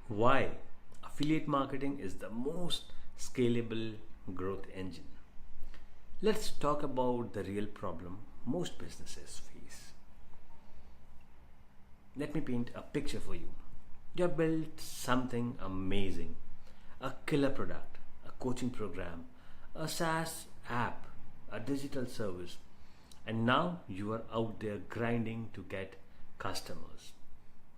Why affiliate marketing is the most scalable growth engine. Let's talk about the real problem most businesses face. Let me paint a picture for you. You have built something amazing, a killer product, a coaching program, a SaaS app, a digital service, and now you are out there grinding to get customers.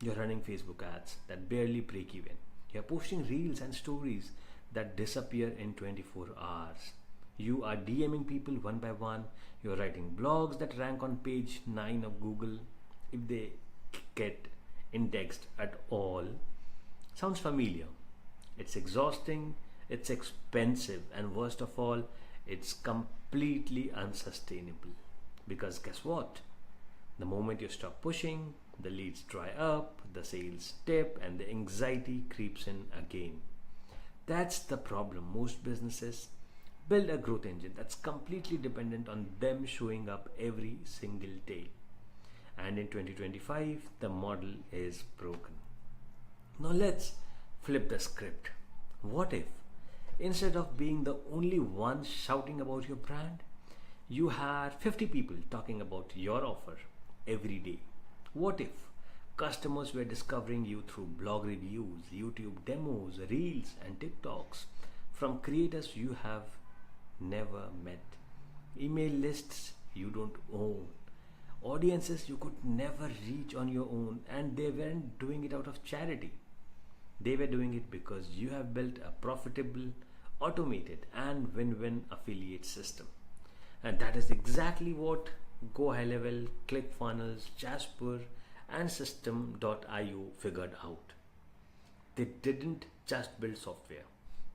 You're running Facebook ads that barely break even. You're posting reels and stories that disappear in 24 hours. You are DMing people one by one. You're writing blogs that rank on page 9 of Google if they get indexed at all. Sounds familiar. It's exhausting, it's expensive, and worst of all, it's completely unsustainable. Because guess what? The moment you stop pushing, the leads dry up, the sales dip, and the anxiety creeps in again. That's the problem. Most businesses build a growth engine that's completely dependent on them showing up every single day. And in 2025, the model is broken. Now let's flip the script. What if, instead of being the only one shouting about your brand, you had 50 people talking about your offer every day? What if customers were discovering you through blog reviews, YouTube demos, reels, and TikToks from creators you have never met, email lists you don't own, audiences you could never reach on your own, and they weren't doing it out of charity. They were doing it because you have built a profitable, automated, and win-win affiliate system. And that is exactly what Go High Level, ClickFunnels, Jasper, and System.io figured out. They didn't just build software,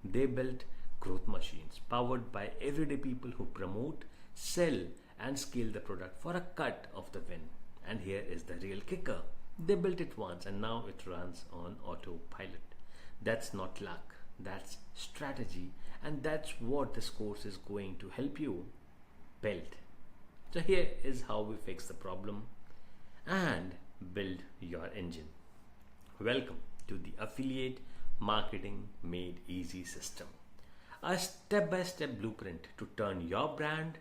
they built growth machines powered by everyday people who promote, sell, and scale the product for a cut of the win. And here is the real kicker. They built it once and now it runs on autopilot. That's not luck, that's strategy, and that's what this course is going to help you build. So here is how we fix the problem and build your engine. Welcome to the Affiliate Marketing Made Easy system, a step-by-step blueprint to turn your brand,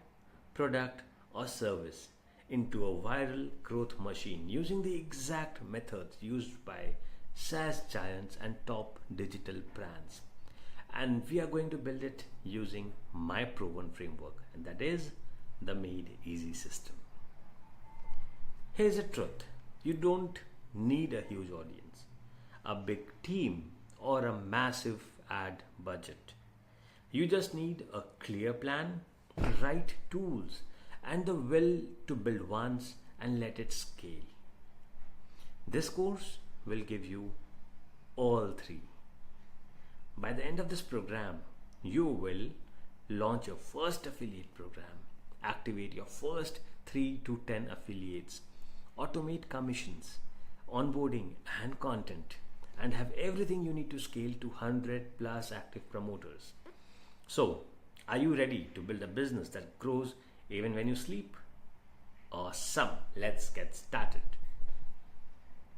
product, or service into a viral growth machine using the exact methods used by SaaS giants and top digital brands. And we are going to build it using my proven framework, and that is the Made Easy system. Here's the truth. You don't need a huge audience, a big team, or a massive ad budget. You just need a clear plan, the right tools, and the will to build once and let it scale. This course will give you all three. By the end of this program, you will launch your first affiliate program, activate your first 3 to 10 affiliates, automate commissions, onboarding, and content, and have everything you need to scale to 100 plus active promoters. So, are you ready to build a business that grows even when you sleep? Awesome! Let's get started.